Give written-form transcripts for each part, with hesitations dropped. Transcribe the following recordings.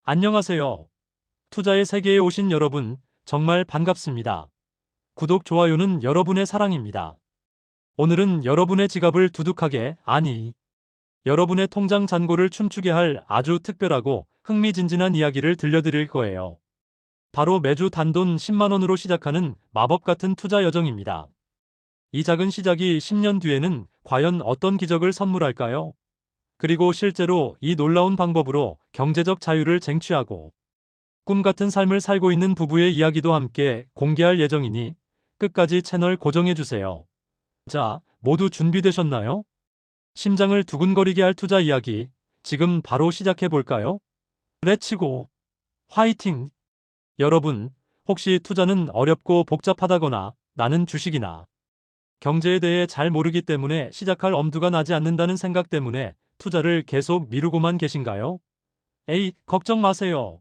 안녕하세요. 투자의 세계에 오신 여러분, 정말 반갑습니다. 구독, 좋아요는 여러분의 사랑입니다. 오늘은 여러분의 지갑을 두둑하게, 아니, 여러분의 통장 잔고를 춤추게 할 아주 특별하고 흥미진진한 이야기를 들려드릴 거예요. 바로 매주 단돈 10만 원으로 시작하는 마법 같은 투자 여정입니다. 이 작은 시작이 10년 뒤에는 과연 어떤 기적을 선물할까요? 그리고 실제로 이 놀라운 방법으로 경제적 자유를 쟁취하고 꿈 같은 삶을 살고 있는 부부의 이야기도 함께 공개할 예정이니 끝까지 채널 고정해주세요. 자, 모두 준비되셨나요? 심장을 두근거리게 할 투자 이야기, 지금 바로 시작해볼까요? 렛츠고! 화이팅! 여러분, 혹시 투자는 어렵고 복잡하다거나 나는 주식이나 경제에 대해 잘 모르기 때문에 시작할 엄두가 나지 않는다는 생각 때문에 투자를 계속 미루고만 계신가요? 에이, 걱정 마세요.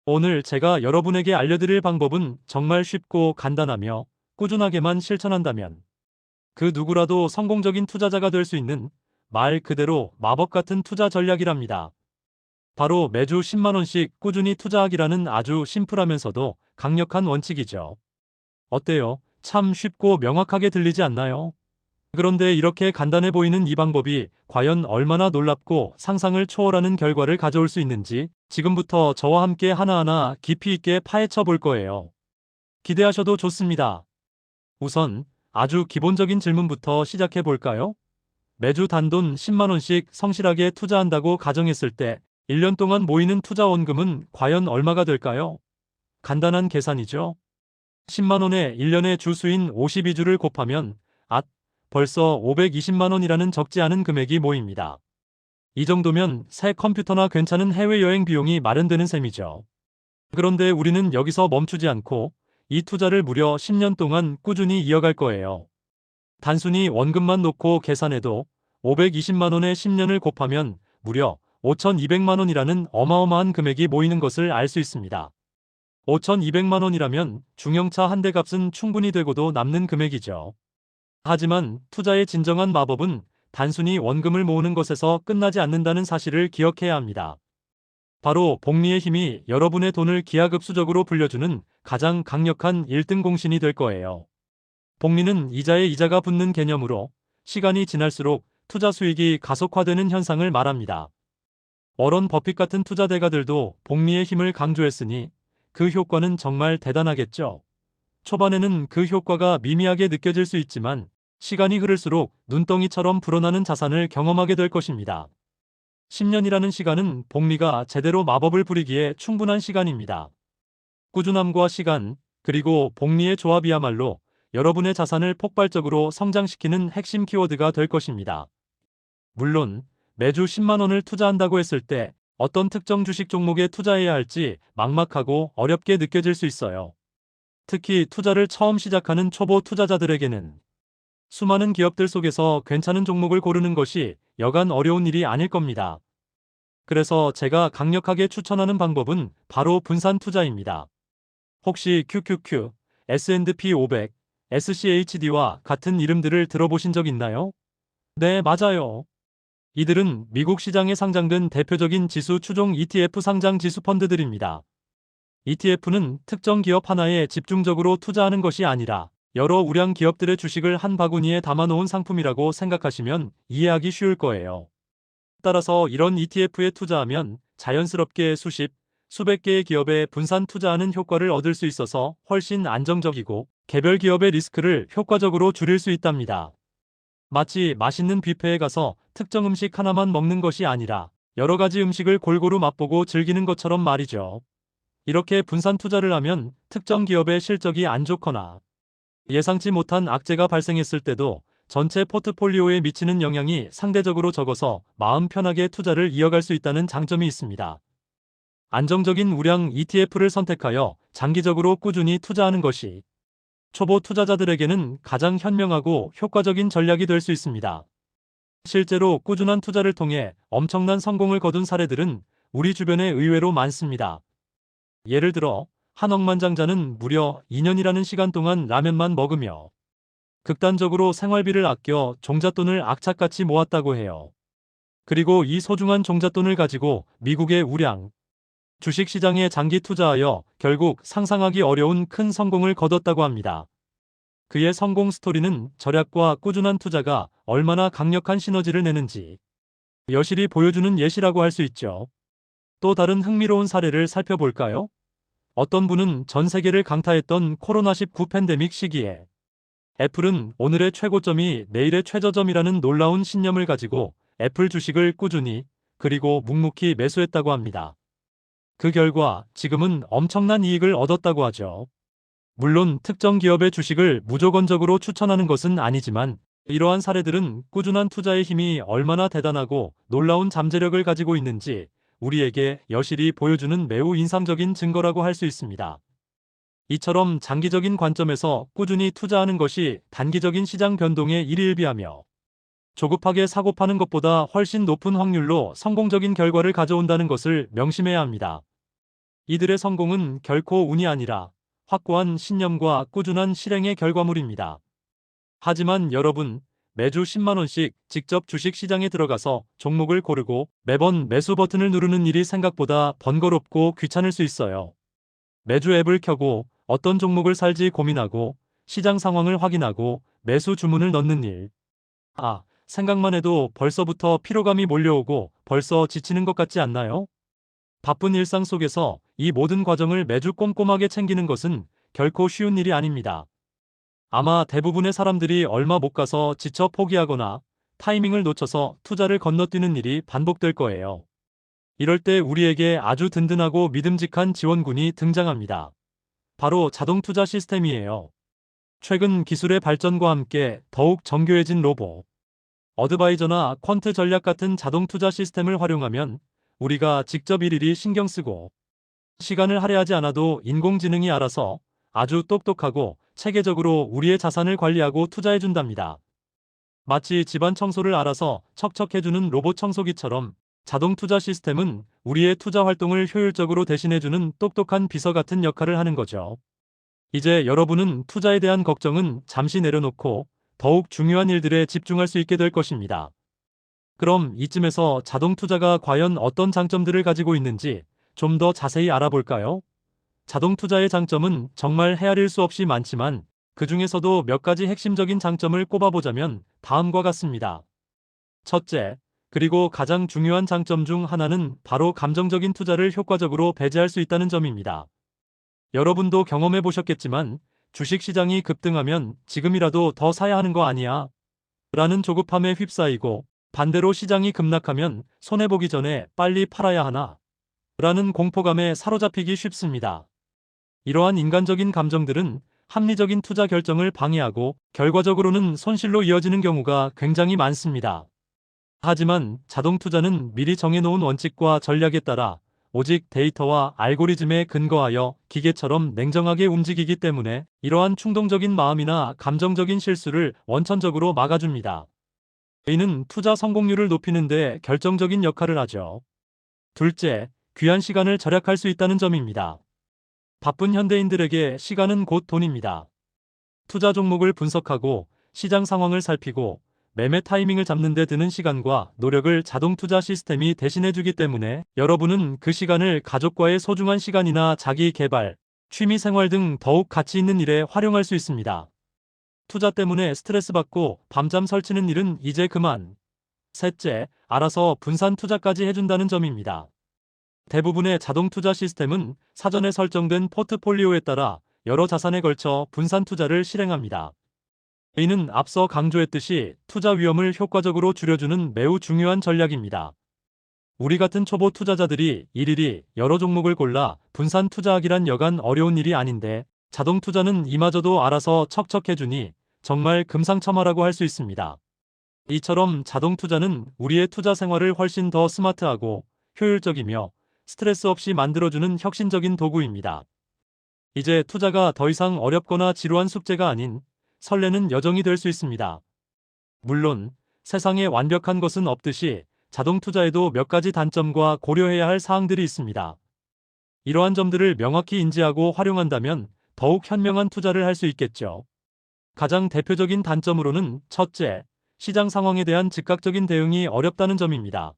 오늘 제가 여러분에게 알려드릴 방법은 정말 쉽고 간단하며 꾸준하게만 실천한다면 그 누구라도 성공적인 투자자가 될 수 있는 말 그대로 마법 같은 투자 전략이랍니다. 바로 매주 10만 원씩 꾸준히 투자하기라는 아주 심플하면서도 강력한 원칙이죠. 어때요? 참 쉽고 명확하게 들리지 않나요? 그런데 이렇게 간단해 보이는 이 방법이 과연 얼마나 놀랍고 상상을 초월하는 결과를 가져올 수 있는지 지금부터 저와 함께 하나하나 깊이 있게 파헤쳐 볼 거예요. 기대하셔도 좋습니다. 우선 아주 기본적인 질문부터 시작해 볼까요? 매주 단돈 10만 원씩 성실하게 투자한다고 가정했을 때 1년 동안 모이는 투자 원금은 과연 얼마가 될까요? 간단한 계산이죠. 10만 원에 1년의 주수인 52주를 곱하면 벌써 520만 원이라는 적지 않은 금액이 모입니다. 이 정도면 새 컴퓨터나 괜찮은 해외여행 비용이 마련되는 셈이죠. 그런데 우리는 여기서 멈추지 않고 이 투자를 무려 10년 동안 꾸준히 이어갈 거예요. 단순히 원금만 놓고 계산해도 520만 원에 10년을 곱하면 무려 5,200만 원이라는 어마어마한 금액이 모이는 것을 알 수 있습니다. 5,200만 원이라면 중형차 한 대 값은 충분히 되고도 남는 금액이죠. 하지만 투자의 진정한 마법은 단순히 원금을 모으는 것에서 끝나지 않는다는 사실을 기억해야 합니다. 바로 복리의 힘이 여러분의 돈을 기하급수적으로 불려주는 가장 강력한 1등 공신이 될 거예요. 복리는 이자에 이자가 붙는 개념으로 시간이 지날수록 투자 수익이 가속화되는 현상을 말합니다. 워런 버핏 같은 투자 대가들도 복리의 힘을 강조했으니 그 효과는 정말 대단하겠죠. 초반에는 그 효과가 미미하게 느껴질 수 있지만 시간이 흐를수록 눈덩이처럼 불어나는 자산을 경험하게 될 것입니다. 10년이라는 시간은 복리가 제대로 마법을 부리기에 충분한 시간입니다. 꾸준함과 시간, 그리고 복리의 조합이야말로 여러분의 자산을 폭발적으로 성장시키는 핵심 키워드가 될 것입니다. 물론 매주 10만 원을 투자한다고 했을 때 어떤 특정 주식 종목에 투자해야 할지 막막하고 어렵게 느껴질 수 있어요. 특히 투자를 처음 시작하는 초보 투자자들에게는 수많은 기업들 속에서 괜찮은 종목을 고르는 것이 여간 어려운 일이 아닐 겁니다. 그래서 제가 강력하게 추천하는 방법은 바로 분산 투자입니다. 혹시 QQQ, S&P 500, SCHD와 같은 이름들을 들어보신 적 있나요? 네, 맞아요. 이들은 미국 시장에 상장된 대표적인 지수 추종 ETF 상장 지수 펀드들입니다. ETF는 특정 기업 하나에 집중적으로 투자하는 것이 아니라 여러 우량 기업들의 주식을 한 바구니에 담아놓은 상품이라고 생각하시면 이해하기 쉬울 거예요. 따라서 이런 ETF에 투자하면 자연스럽게 수백 개의 기업에 분산 투자하는 효과를 얻을 수 있어서 훨씬 안정적이고 개별 기업의 리스크를 효과적으로 줄일 수 있답니다. 마치 맛있는 뷔페에 가서 특정 음식 하나만 먹는 것이 아니라 여러 가지 음식을 골고루 맛보고 즐기는 것처럼 말이죠. 이렇게 분산 투자를 하면 특정 기업의 실적이 안 좋거나 예상치 못한 악재가 발생했을 때도 전체 포트폴리오에 미치는 영향이 상대적으로 적어서 마음 편하게 투자를 이어갈 수 있다는 장점이 있습니다. 안정적인 우량 ETF를 선택하여 장기적으로 꾸준히 투자하는 것이 초보 투자자들에게는 가장 현명하고 효과적인 전략이 될 수 있습니다. 실제로 꾸준한 투자를 통해 엄청난 성공을 거둔 사례들은 우리 주변에 의외로 많습니다. 예를 들어 한 억만장자는 무려 2년이라는 시간 동안 라면만 먹으며 극단적으로 생활비를 아껴 종잣돈을 악착같이 모았다고 해요. 그리고 이 소중한 종잣돈을 가지고 미국의 우량 주식시장에 장기 투자하여 결국 상상하기 어려운 큰 성공을 거뒀다고 합니다. 그의 성공 스토리는 절약과 꾸준한 투자가 얼마나 강력한 시너지를 내는지 여실히 보여주는 예시라고 할 수 있죠. 또 다른 흥미로운 사례를 살펴볼까요? 어떤 분은 전 세계를 강타했던 코로나19 팬데믹 시기에 애플은 오늘의 최고점이 내일의 최저점이라는 놀라운 신념을 가지고 애플 주식을 꾸준히 그리고 묵묵히 매수했다고 합니다. 그 결과 지금은 엄청난 이익을 얻었다고 하죠. 물론 특정 기업의 주식을 무조건적으로 추천하는 것은 아니지만 이러한 사례들은 꾸준한 투자의 힘이 얼마나 대단하고 놀라운 잠재력을 가지고 있는지 우리에게 여실히 보여주는 매우 인상적인 증거라고 할 수 있습니다. 이처럼 장기적인 관점에서 꾸준히 투자하는 것이 단기적인 시장 변동에 일희일비하며 조급하게 사고 파는 것보다 훨씬 높은 확률로 성공적인 결과를 가져온다는 것을 명심해야 합니다. 이들의 성공은 결코 운이 아니라 확고한 신념과 꾸준한 실행의 결과물입니다. 하지만 여러분, 매주 10만 원씩 직접 주식 시장에 들어가서 종목을 고르고 매번 매수 버튼을 누르는 일이 생각보다 번거롭고 귀찮을 수 있어요. 매주 앱을 켜고 어떤 종목을 살지 고민하고 시장 상황을 확인하고 매수 주문을 넣는 일. 생각만 해도 벌써부터 피로감이 몰려오고 벌써 지치는 것 같지 않나요? 바쁜 일상 속에서 이 모든 과정을 매주 꼼꼼하게 챙기는 것은 결코 쉬운 일이 아닙니다. 아마 대부분의 사람들이 얼마 못 가서 지쳐 포기하거나 타이밍을 놓쳐서 투자를 건너뛰는 일이 반복될 거예요. 이럴 때 우리에게 아주 든든하고 믿음직한 지원군이 등장합니다. 바로 자동 투자 시스템이에요. 최근 기술의 발전과 함께 더욱 정교해진 로보, 어드바이저나 퀀트 전략 같은 자동 투자 시스템을 활용하면 우리가 직접 일일이 신경 쓰고 시간을 할애하지 않아도 인공지능이 알아서 아주 똑똑하고 체계적으로 우리의 자산을 관리하고 투자해준답니다. 마치 집안 청소를 알아서 척척해주는 로봇 청소기처럼 자동 투자 시스템은 우리의 투자 활동을 효율적으로 대신해주는 똑똑한 비서 같은 역할을 하는 거죠. 이제 여러분은 투자에 대한 걱정은 잠시 내려놓고 더욱 중요한 일들에 집중할 수 있게 될 것입니다. 그럼 이쯤에서 자동 투자가 과연 어떤 장점들을 가지고 있는지 좀 더 자세히 알아볼까요? 자동 투자의 장점은 정말 헤아릴 수 없이 많지만 그 중에서도 몇 가지 핵심적인 장점을 꼽아보자면 다음과 같습니다. 첫째, 그리고 가장 중요한 장점 중 하나는 바로 감정적인 투자를 효과적으로 배제할 수 있다는 점입니다. 여러분도 경험해 보셨겠지만 주식시장이 급등하면 지금이라도 더 사야 하는 거 아니야? 라는 조급함에 휩싸이고 반대로 시장이 급락하면 손해보기 전에 빨리 팔아야 하나? 라는 공포감에 사로잡히기 쉽습니다. 이러한 인간적인 감정들은 합리적인 투자 결정을 방해하고 결과적으로는 손실로 이어지는 경우가 굉장히 많습니다. 하지만 자동 투자는 미리 정해놓은 원칙과 전략에 따라 오직 데이터와 알고리즘에 근거하여 기계처럼 냉정하게 움직이기 때문에 이러한 충동적인 마음이나 감정적인 실수를 원천적으로 막아줍니다. 이는 투자 성공률을 높이는 데 결정적인 역할을 하죠. 둘째, 귀한 시간을 절약할 수 있다는 점입니다. 바쁜 현대인들에게 시간은 곧 돈입니다. 투자 종목을 분석하고 시장 상황을 살피고 매매 타이밍을 잡는 데 드는 시간과 노력을 자동 투자 시스템이 대신해주기 때문에 여러분은 그 시간을 가족과의 소중한 시간이나 자기 개발, 취미 생활 등 더욱 가치 있는 일에 활용할 수 있습니다. 투자 때문에 스트레스 받고 밤잠 설치는 일은 이제 그만. 셋째, 알아서 분산 투자까지 해준다는 점입니다. 대부분의 자동 투자 시스템은 사전에 설정된 포트폴리오에 따라 여러 자산에 걸쳐 분산 투자를 실행합니다. 이는 앞서 강조했듯이 투자 위험을 효과적으로 줄여주는 매우 중요한 전략입니다. 우리 같은 초보 투자자들이 일일이 여러 종목을 골라 분산 투자하기란 여간 어려운 일이 아닌데 자동 투자는 이마저도 알아서 척척해주니 정말 금상첨화라고 할 수 있습니다. 이처럼 자동 투자는 우리의 투자 생활을 훨씬 더 스마트하고 효율적이며 스트레스 없이 만들어주는 혁신적인 도구입니다. 이제 투자가 더 이상 어렵거나 지루한 숙제가 아닌 설레는 여정이 될 수 있습니다. 물론 세상에 완벽한 것은 없듯이 자동 투자에도 몇 가지 단점과 고려해야 할 사항들이 있습니다. 이러한 점들을 명확히 인지하고 활용한다면 더욱 현명한 투자를 할 수 있겠죠. 가장 대표적인 단점으로는 첫째, 시장 상황에 대한 즉각적인 대응이 어렵다는 점입니다.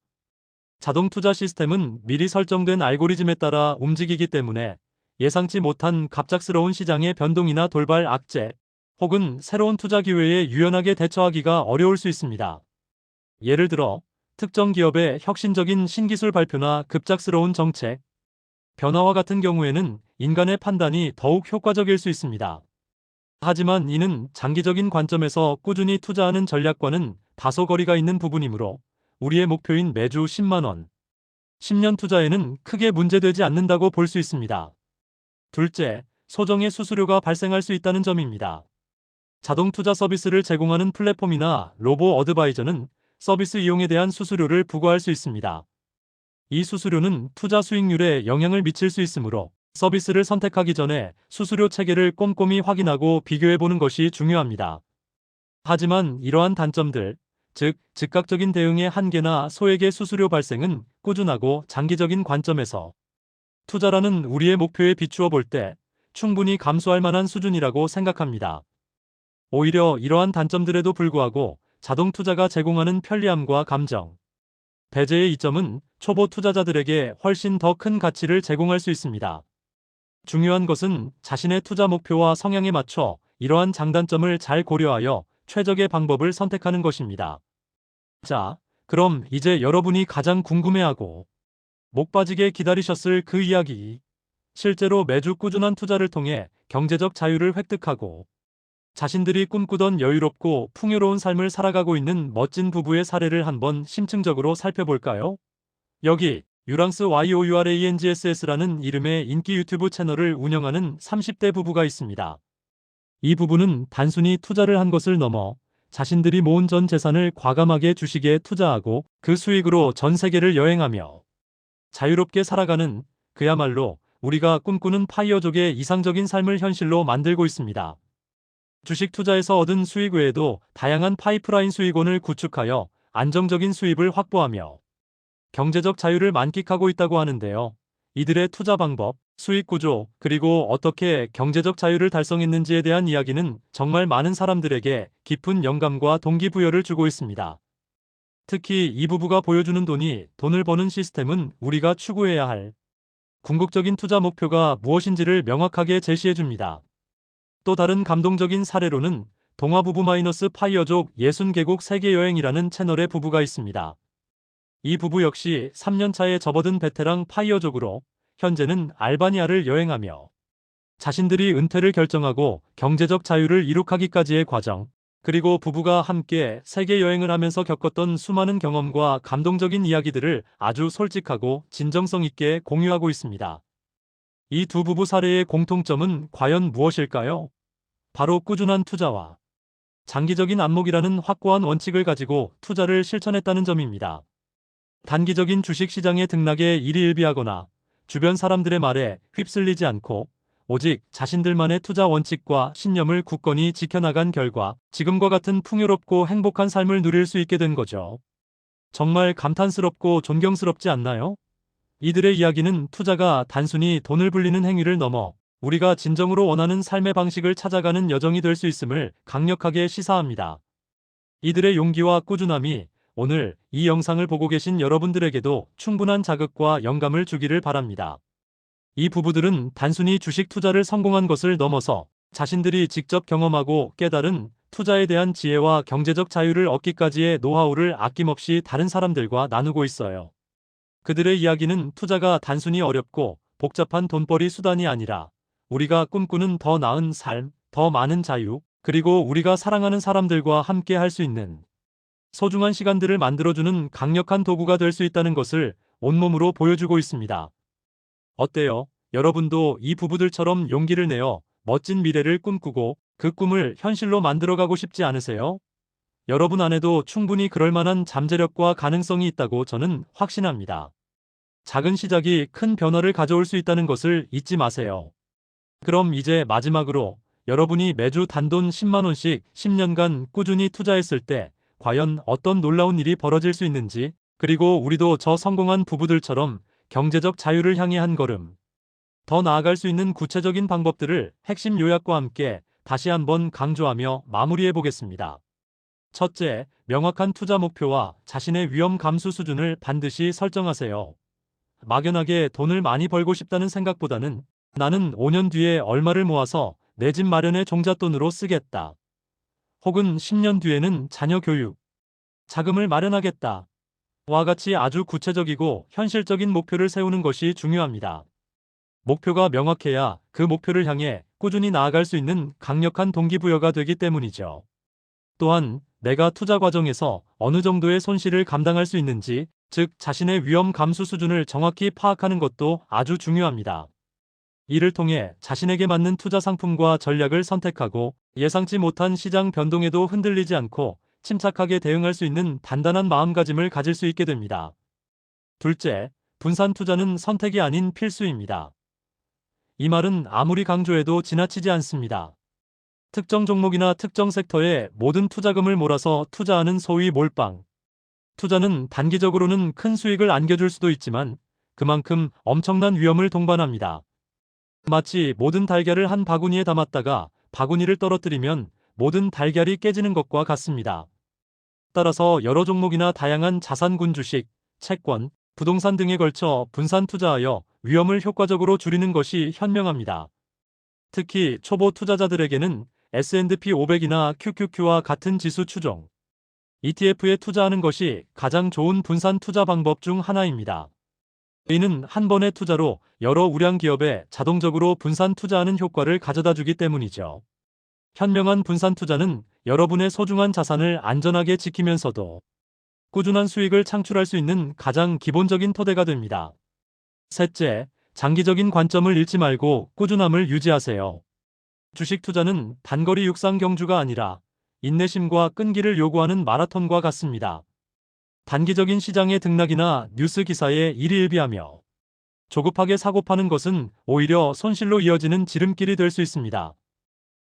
자동 투자 시스템은 미리 설정된 알고리즘에 따라 움직이기 때문에 예상치 못한 갑작스러운 시장의 변동이나 돌발 악재, 혹은 새로운 투자 기회에 유연하게 대처하기가 어려울 수 있습니다. 예를 들어, 특정 기업의 혁신적인 신기술 발표나 급작스러운 정책, 변화와 같은 경우에는 인간의 판단이 더욱 효과적일 수 있습니다. 하지만 이는 장기적인 관점에서 꾸준히 투자하는 전략과는 다소 거리가 있는 부분이므로 우리의 목표인 매주 10만 원, 10년 투자에는 크게 문제되지 않는다고 볼 수 있습니다. 둘째, 소정의 수수료가 발생할 수 있다는 점입니다. 자동 투자 서비스를 제공하는 플랫폼이나 로보 어드바이저는 서비스 이용에 대한 수수료를 부과할 수 있습니다. 이 수수료는 투자 수익률에 영향을 미칠 수 있으므로 서비스를 선택하기 전에 수수료 체계를 꼼꼼히 확인하고 비교해 보는 것이 중요합니다. 하지만 이러한 단점들, 즉 즉각적인 대응의 한계나 소액의 수수료 발생은 꾸준하고 장기적인 관점에서 투자라는 우리의 목표에 비추어 볼 때 충분히 감수할 만한 수준이라고 생각합니다. 오히려 이러한 단점들에도 불구하고 자동 투자가 제공하는 편리함과 감정, 배제의 이점은 초보 투자자들에게 훨씬 더 큰 가치를 제공할 수 있습니다. 중요한 것은 자신의 투자 목표와 성향에 맞춰 이러한 장단점을 잘 고려하여 최적의 방법을 선택하는 것입니다. 자, 그럼 이제 여러분이 가장 궁금해하고 목 빠지게 기다리셨을 그 이야기. 실제로 매주 꾸준한 투자를 통해 경제적 자유를 획득하고 자신들이 꿈꾸던 여유롭고 풍요로운 삶을 살아가고 있는 멋진 부부의 사례를 한번 심층적으로 살펴볼까요? 여기 유랑스 YOURANGSS라는 이름의 인기 유튜브 채널을 운영하는 30대 부부가 있습니다. 이 부부는 단순히 투자를 한 것을 넘어 자신들이 모은 전 재산을 과감하게 주식에 투자하고 그 수익으로 전 세계를 여행하며 자유롭게 살아가는, 그야말로 우리가 꿈꾸는 파이어족의 이상적인 삶을 현실로 만들고 있습니다. 주식 투자에서 얻은 수익 외에도 다양한 파이프라인 수익원을 구축하여 안정적인 수입을 확보하며 경제적 자유를 만끽하고 있다고 하는데요. 이들의 투자 방법, 수익 구조, 그리고 어떻게 경제적 자유를 달성했는지에 대한 이야기는 정말 많은 사람들에게 깊은 영감과 동기부여를 주고 있습니다. 특히 이 부부가 보여주는 돈을 버는 시스템은 우리가 추구해야 할 궁극적인 투자 목표가 무엇인지를 명확하게 제시해 줍니다. 또 다른 감동적인 사례로는 동화부부 파이어족 60개국 세계여행이라는 채널의 부부가 있습니다. 이 부부 역시 3년차에 접어든 베테랑 파이어족으로 현재는 알바니아를 여행하며 자신들이 은퇴를 결정하고 경제적 자유를 이룩하기까지의 과정, 그리고 부부가 함께 세계여행을 하면서 겪었던 수많은 경험과 감동적인 이야기들을 아주 솔직하고 진정성 있게 공유하고 있습니다. 이 두 부부 사례의 공통점은 과연 무엇일까요? 바로 꾸준한 투자와 장기적인 안목이라는 확고한 원칙을 가지고 투자를 실천했다는 점입니다. 단기적인 주식 시장의 등락에 일희일비하거나 주변 사람들의 말에 휩쓸리지 않고 오직 자신들만의 투자 원칙과 신념을 굳건히 지켜나간 결과 지금과 같은 풍요롭고 행복한 삶을 누릴 수 있게 된 거죠. 정말 감탄스럽고 존경스럽지 않나요? 이들의 이야기는 투자가 단순히 돈을 불리는 행위를 넘어 우리가 진정으로 원하는 삶의 방식을 찾아가는 여정이 될 수 있음을 강력하게 시사합니다. 이들의 용기와 꾸준함이 오늘 이 영상을 보고 계신 여러분들에게도 충분한 자극과 영감을 주기를 바랍니다. 이 부부들은 단순히 주식 투자를 성공한 것을 넘어서 자신들이 직접 경험하고 깨달은 투자에 대한 지혜와 경제적 자유를 얻기까지의 노하우를 아낌없이 다른 사람들과 나누고 있어요. 그들의 이야기는 투자가 단순히 어렵고 복잡한 돈벌이 수단이 아니라 우리가 꿈꾸는 더 나은 삶, 더 많은 자유, 그리고 우리가 사랑하는 사람들과 함께 할 수 있는 소중한 시간들을 만들어주는 강력한 도구가 될 수 있다는 것을 온몸으로 보여주고 있습니다. 어때요? 여러분도 이 부부들처럼 용기를 내어 멋진 미래를 꿈꾸고 그 꿈을 현실로 만들어가고 싶지 않으세요? 여러분 안에도 충분히 그럴 만한 잠재력과 가능성이 있다고 저는 확신합니다. 작은 시작이 큰 변화를 가져올 수 있다는 것을 잊지 마세요. 그럼 이제 마지막으로 여러분이 매주 단돈 10만 원씩 10년간 꾸준히 투자했을 때 과연 어떤 놀라운 일이 벌어질 수 있는지, 그리고 우리도 저 성공한 부부들처럼 경제적 자유를 향해 한 걸음 더 나아갈 수 있는 구체적인 방법들을 핵심 요약과 함께 다시 한번 강조하며 마무리해 보겠습니다. 첫째, 명확한 투자 목표와 자신의 위험 감수 수준을 반드시 설정하세요. 막연하게 돈을 많이 벌고 싶다는 생각보다는 나는 5년 뒤에 얼마를 모아서 내 집 마련의 종잣돈으로 쓰겠다. 혹은 10년 뒤에는 자녀 교육, 자금을 마련하겠다. 와 같이 아주 구체적이고 현실적인 목표를 세우는 것이 중요합니다. 목표가 명확해야 그 목표를 향해 꾸준히 나아갈 수 있는 강력한 동기부여가 되기 때문이죠. 또한 내가 투자 과정에서 어느 정도의 손실을 감당할 수 있는지, 즉 자신의 위험 감수 수준을 정확히 파악하는 것도 아주 중요합니다. 이를 통해 자신에게 맞는 투자 상품과 전략을 선택하고 예상치 못한 시장 변동에도 흔들리지 않고 침착하게 대응할 수 있는 단단한 마음가짐을 가질 수 있게 됩니다. 둘째, 분산 투자는 선택이 아닌 필수입니다. 이 말은 아무리 강조해도 지나치지 않습니다. 특정 종목이나 특정 섹터에 모든 투자금을 몰아서 투자하는 소위 몰빵. 투자는 단기적으로는 큰 수익을 안겨줄 수도 있지만 그만큼 엄청난 위험을 동반합니다. 마치 모든 달걀을 한 바구니에 담았다가 바구니를 떨어뜨리면 모든 달걀이 깨지는 것과 같습니다. 따라서 여러 종목이나 다양한 자산군 주식, 채권, 부동산 등에 걸쳐 분산 투자하여 위험을 효과적으로 줄이는 것이 현명합니다. 특히 초보 투자자들에게는 S&P 500이나 QQQ와 같은 지수 추종, ETF에 투자하는 것이 가장 좋은 분산 투자 방법 중 하나입니다. 이는 한 번의 투자로 여러 우량 기업에 자동적으로 분산 투자하는 효과를 가져다 주기 때문이죠. 현명한 분산 투자는 여러분의 소중한 자산을 안전하게 지키면서도 꾸준한 수익을 창출할 수 있는 가장 기본적인 토대가 됩니다. 셋째, 장기적인 관점을 잃지 말고 꾸준함을 유지하세요. 주식 투자는 단거리 육상 경주가 아니라 인내심과 끈기를 요구하는 마라톤과 같습니다. 단기적인 시장의 등락이나 뉴스 기사에 일희일비하며 조급하게 사고 파는 것은 오히려 손실로 이어지는 지름길이 될 수 있습니다.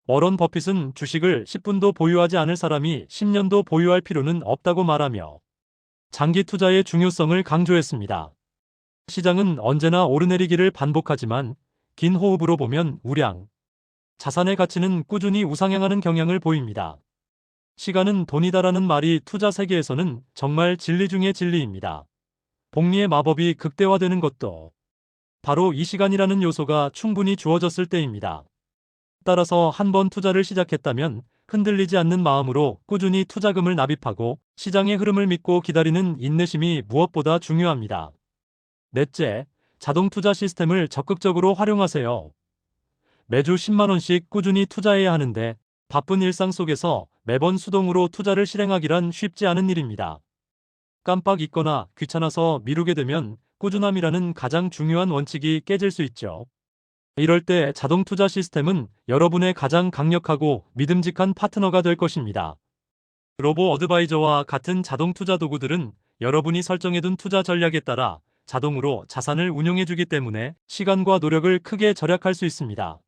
워런 버핏은 주식을 10분도 보유하지 않을 사람이 10년도 보유할 필요는 없다고 말하며 장기 투자의 중요성을 강조했습니다. 시장은 언제나 오르내리기를 반복하지만 긴 호흡으로 보면 우량, 자산의 가치는 꾸준히 우상향하는 경향을 보입니다. 시간은 돈이다라는 말이 투자 세계에서는 정말 진리 중의 진리입니다. 복리의 마법이 극대화되는 것도 바로 이 시간이라는 요소가 충분히 주어졌을 때입니다. 따라서 한 번 투자를 시작했다면 흔들리지 않는 마음으로 꾸준히 투자금을 납입하고 시장의 흐름을 믿고 기다리는 인내심이 무엇보다 중요합니다. 넷째, 자동 투자 시스템을 적극적으로 활용하세요. 매주 10만 원씩 꾸준히 투자해야 하는데 바쁜 일상 속에서 매번 수동으로 투자를 실행하기란 쉽지 않은 일입니다. 깜빡 잊거나 귀찮아서 미루게 되면 꾸준함이라는 가장 중요한 원칙이 깨질 수 있죠. 이럴 때 자동 투자 시스템은 여러분의 가장 강력하고 믿음직한 파트너가 될 것입니다. 로보 어드바이저와 같은 자동 투자 도구들은 여러분이 설정해둔 투자 전략에 따라 자동으로 자산을 운용해주기 때문에 시간과 노력을 크게 절약할 수 있습니다.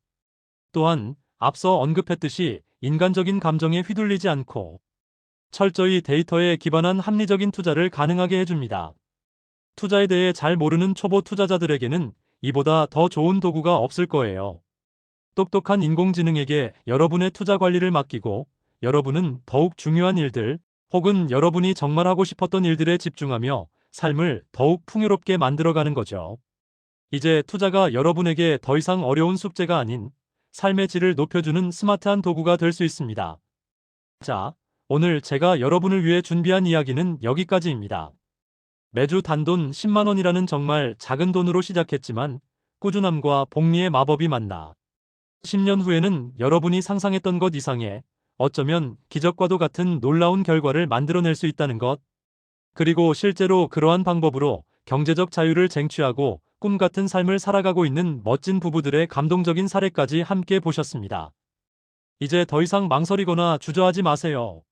또한 앞서 언급했듯이 인간적인 감정에 휘둘리지 않고 철저히 데이터에 기반한 합리적인 투자를 가능하게 해줍니다. 투자에 대해 잘 모르는 초보 투자자들에게는 이보다 더 좋은 도구가 없을 거예요. 똑똑한 인공지능에게 여러분의 투자 관리를 맡기고 여러분은 더욱 중요한 일들 혹은 여러분이 정말 하고 싶었던 일들에 집중하며 삶을 더욱 풍요롭게 만들어가는 거죠. 이제 투자가 여러분에게 더 이상 어려운 숙제가 아닌 삶의 질을 높여주는 스마트한 도구가 될 수 있습니다. 자, 오늘 제가 여러분을 위해 준비한 이야기는 여기까지입니다. 매주 단돈 10만 원이라는 정말 작은 돈으로 시작했지만 꾸준함과 복리의 마법이 만나 10년 후에는 여러분이 상상했던 것 이상의 어쩌면 기적과도 같은 놀라운 결과를 만들어낼 수 있다는 것. 그리고 실제로 그러한 방법으로 경제적 자유를 쟁취하고 꿈 같은 삶을 살아가고 있는 멋진 부부들의 감동적인 사례까지 함께 보셨습니다. 이제 더 이상 망설이거나 주저하지 마세요.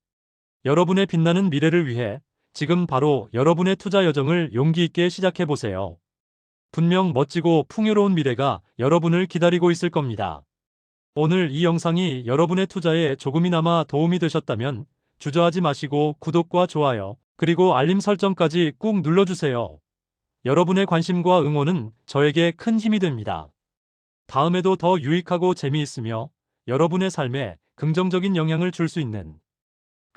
여러분의 빛나는 미래를 위해 지금 바로 여러분의 투자 여정을 용기 있게 시작해 보세요. 분명 멋지고 풍요로운 미래가 여러분을 기다리고 있을 겁니다. 오늘 이 영상이 여러분의 투자에 조금이나마 도움이 되셨다면 주저하지 마시고 구독과 좋아요, 그리고 알림 설정까지 꾹 눌러주세요. 여러분의 관심과 응원은 저에게 큰 힘이 됩니다. 다음에도 더 유익하고 재미있으며 여러분의 삶에 긍정적인 영향을 줄 수 있는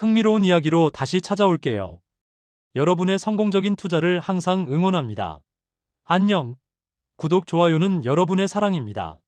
흥미로운 이야기로 다시 찾아올게요. 여러분의 성공적인 투자를 항상 응원합니다. 안녕. 구독, 좋아요는 여러분의 사랑입니다.